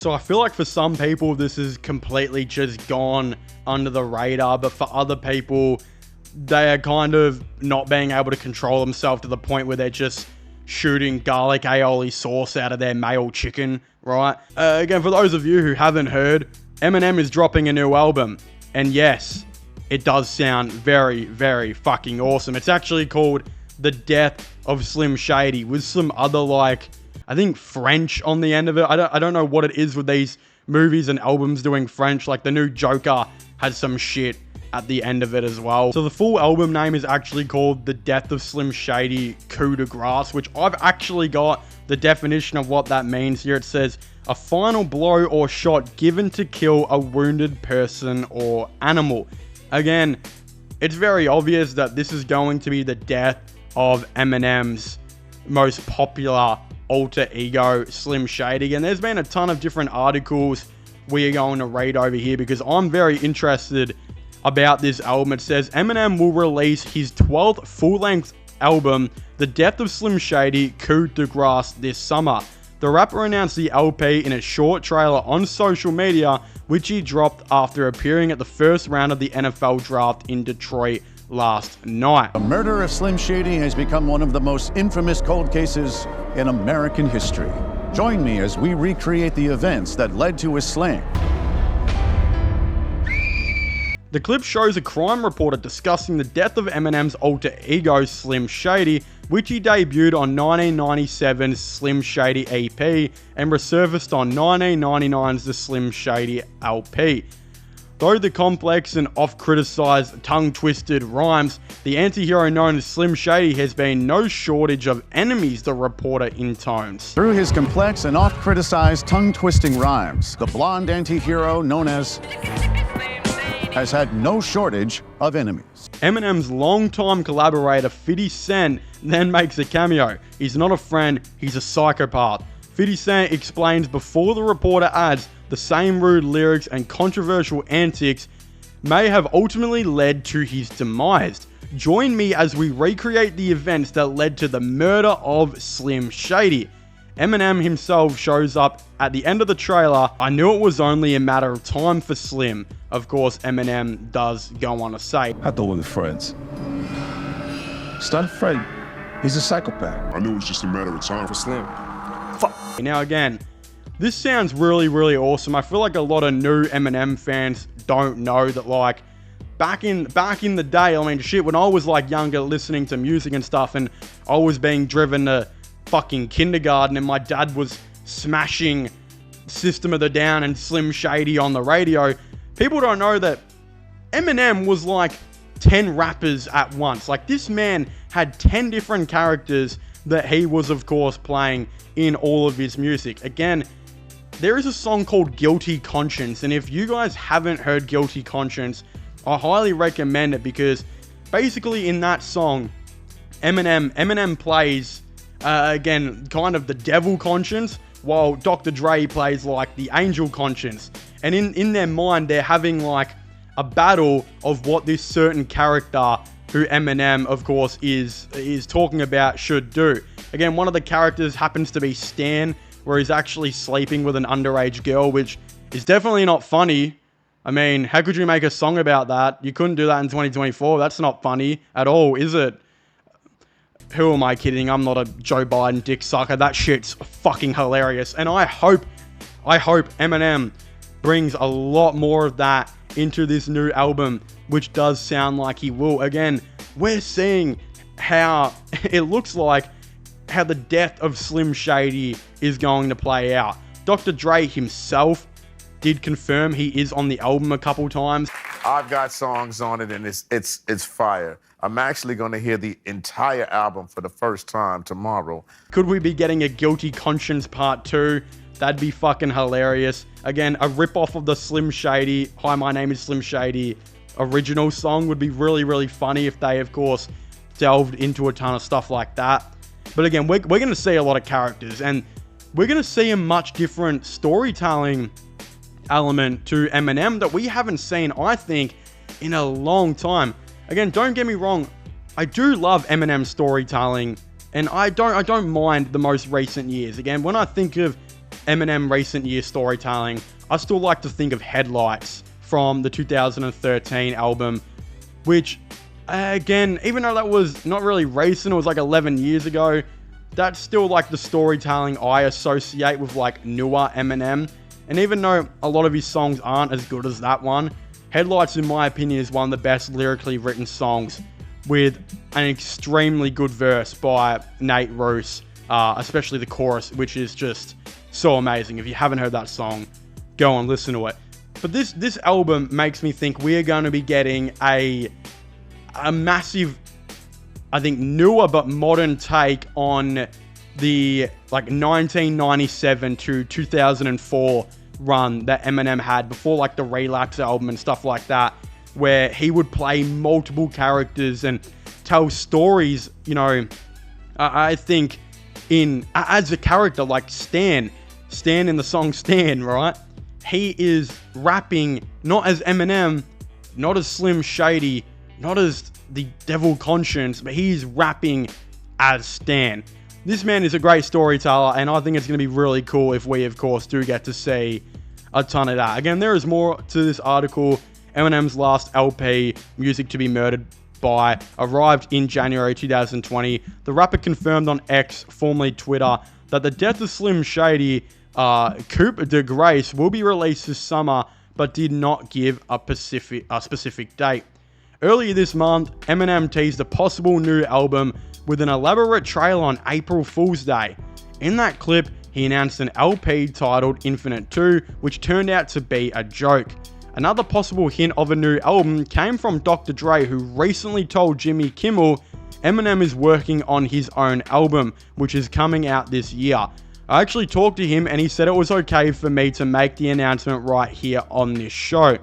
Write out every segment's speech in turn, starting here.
So I feel like for some people, this is completely just gone under the radar, but for other people, they are kind of not being able to control themselves to the point where they're just shooting garlic aioli sauce out of their male chicken, right? Again, for those of you who haven't heard, Eminem is dropping a new album. And yes, it does sound very, very fucking awesome. It's actually called The Death of Slim Shady, with some other, like, I think French on the end of it. I don't know what it is with these movies and albums doing French. Like, the new Joker has some shit at the end of it as well. So the full album name is actually called The Death of Slim Shady Coup de Grace, which I've actually got the definition of what that means here. It says, a final blow or shot given to kill a wounded person or animal. Again, it's very obvious that this is going to be the death of Eminem's most popular alter ego, Slim Shady. And there's been a ton of different articles we are going to read over here because I'm very interested about this album. It says Eminem will release his 12th full-length album, The Death of Slim Shady Coup de Grace, this summer. The rapper announced the LP in a short trailer on social media, which he dropped after appearing at the first round of the NFL draft in Detroit last night. The murder of Slim Shady has become one of the most infamous cold cases in American history. Join me as we recreate the events that led to his slaying. The clip shows a crime reporter discussing the death of Eminem's alter ego, Slim Shady, which he debuted on 1997's Slim Shady EP and resurfaced on 1999's The Slim Shady LP. Though the complex and oft-criticized tongue-twisted rhymes, the anti-hero known as Slim Shady has been no shortage of enemies, the reporter intones. Through his complex and oft-criticized tongue-twisting rhymes, the blonde anti-hero known as has had no shortage of enemies. Eminem's longtime collaborator 50 Cent then makes a cameo. He's not a friend, he's a psychopath. 50 Cent explains before the reporter adds, the same rude lyrics and controversial antics may have ultimately led to his demise. Join me as we recreate the events that led to the murder of Slim Shady. Eminem himself shows up at the end of the trailer. I knew it was only a matter of time for Slim. Of course, Eminem does go on to say, I thought we were friends. He's not a friend. He's a psychopath. I knew it was just a matter of time for Slim. Now again, this sounds really, really awesome. I feel like a lot of new Eminem fans don't know that, like, back in the day, I mean, shit, when I was like younger listening to music and stuff, and I was being driven to fucking kindergarten and my dad was smashing System of a Down and Slim Shady on the radio, people don't know that Eminem was like 10 rappers at once. Like, this man had 10 different characters that he was, of course, playing in all of his music. Again, there is a song called Guilty Conscience, and if you guys haven't heard Guilty Conscience, I highly recommend it, because basically in that song, Eminem plays, again, kind of the devil conscience, while Dr. Dre plays like the angel conscience. And in their mind, they're having like a battle of what this certain character, who Eminem, of course, is talking about, should do. Again, one of the characters happens to be Stan, where he's actually sleeping with an underage girl, which is definitely not funny. I mean, how could you make a song about that? You couldn't do that in 2024. That's not funny at all, is it? Who am I kidding? I'm not a Joe Biden dick sucker. That shit's fucking hilarious. And I hope Eminem brings a lot more of that into this new album, which does sound like he will. Again, we're seeing how it looks like how the death of Slim Shady is going to play out. Dr. Dre himself did confirm he is on the album a couple times. I've got songs on it and it's fire. I'm actually going to hear the entire album for the first time tomorrow. Could we be getting a Guilty Conscience Part 2? That'd be fucking hilarious. Again, a rip-off of the Slim Shady, Hi, My Name is Slim Shady original song would be really, really funny if they, of course, delved into a ton of stuff like that. But again, we're going to see a lot of characters, and we're going to see a much different storytelling element to Eminem that we haven't seen, I think, in a long time. Again, don't get me wrong, I do love Eminem's storytelling, and I don't mind the most recent years. Again, when I think of Eminem recent year storytelling, I still like to think of Headlights from the 2013 album, which, again, even though that was not really recent, it was like 11 years ago, that's still like the storytelling I associate with like newer Eminem. And even though a lot of his songs aren't as good as that one, Headlights, in my opinion, is one of the best lyrically written songs, with an extremely good verse by Nate Roos, especially the chorus, which is just so amazing. If you haven't heard that song, go and listen to it. But this album makes me think we are going to be getting a massive, I think, newer but modern take on the like 1997 to 2004 run that Eminem had before like the Relapse album and stuff like that, where he would play multiple characters and tell stories. You know, I think as a character like Stan in the song Stan, right? He is rapping not as Eminem, not as Slim Shady, not as the Devil Conscience, but he's rapping as Stan. This man is a great storyteller, and I think it's going to be really cool if we, of course, do get to see a ton of that. Again, there is more to this article. Eminem's last LP, Music to Be Murdered By, arrived in January 2020. The rapper confirmed on X, formerly Twitter, that the death of Slim Shady, Coupe de Grace, will be released this summer, but did not give a specific date. Earlier this month, Eminem teased a possible new album with an elaborate trailer on April Fool's Day. In that clip, he announced an LP titled Infinite 2, which turned out to be a joke. Another possible hint of a new album came from Dr. Dre, who recently told Jimmy Kimmel Eminem is working on his own album, which is coming out this year. I actually talked to him and he said it was okay for me to make the announcement right here on this show.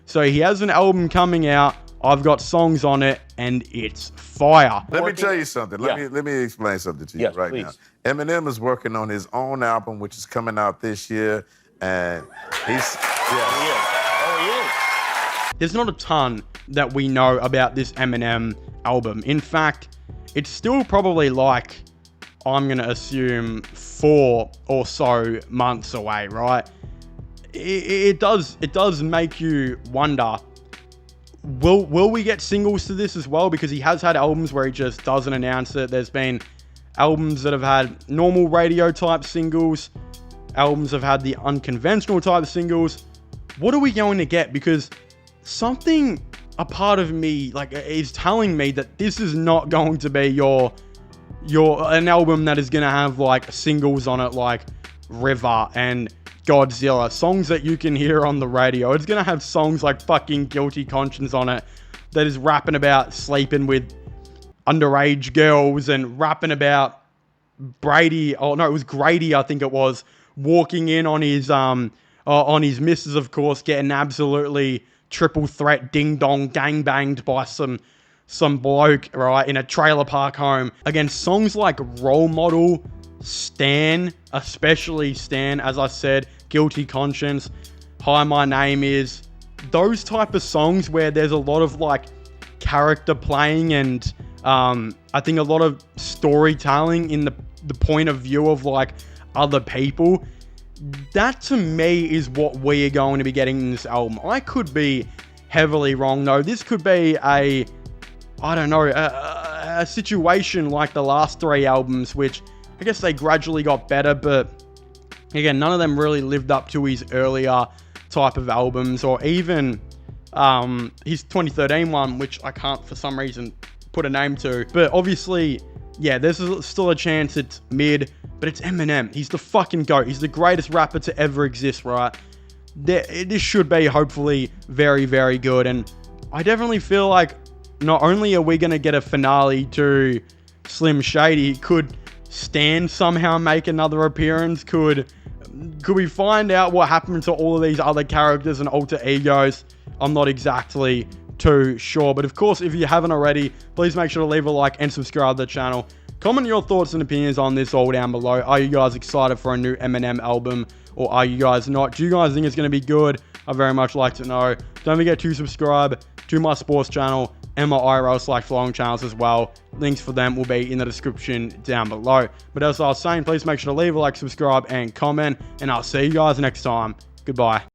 So he has an album coming out, I've got songs on it, and it's fire. Let me tell you something. Let me explain something to you please. Now. Eminem is working on his own album, which is coming out this year, and he's There's not a ton that we know about this Eminem album. In fact, it's still probably like, I'm going to assume, 4 or so months away, right? It does make you wonder, will we get singles to this as well? Because he has had albums where he just doesn't announce it. There's been albums that have had normal radio type singles. Albums have had the unconventional type singles. What are we going to get? Because a part of me like is telling me that this is not going to be an album that is going to have like singles on it like River and Godzilla, songs that you can hear on the radio. It's going to have songs like fucking Guilty Conscience on it that is rapping about sleeping with underage girls and rapping about Grady, I think it was, walking in on his missus, of course, getting absolutely triple threat ding dong gang banged by some bloke, right, in a trailer park home. Again, songs like Role Model, Stan, especially Stan, as I said, Guilty Conscience, Hi, My Name Is, those type of songs where there's a lot of like character playing and I think a lot of storytelling in the point of view of like other people. That to me is what we are going to be getting in this album. I could be heavily wrong though. This could be a situation like the last 3 albums, which I guess they gradually got better, but again, none of them really lived up to his earlier type of albums, or even his 2013 one, which I can't for some reason put a name to. But obviously, yeah, there's still a chance it's mid, but it's Eminem. He's the fucking GOAT. He's the greatest rapper to ever exist, right? This should be hopefully very, very good. And I definitely feel like not only are we going to get a finale to Slim Shady, could Stan somehow make another appearance? Could we find out what happened to all of these other characters and alter egos? I'm not exactly too sure. But of course, if you haven't already, please make sure to leave a like and subscribe to the channel. Comment your thoughts and opinions on this all down below. Are you guys excited for a new Eminem album, or are you guys not? Do you guys think it's going to be good? I very much like to know. Don't forget to subscribe to my sports channel, and my IRL/vlogging channels as well. Links for them will be in the description down below. But as I was saying, please make sure to leave a like, subscribe, and comment, and I'll see you guys next time. Goodbye.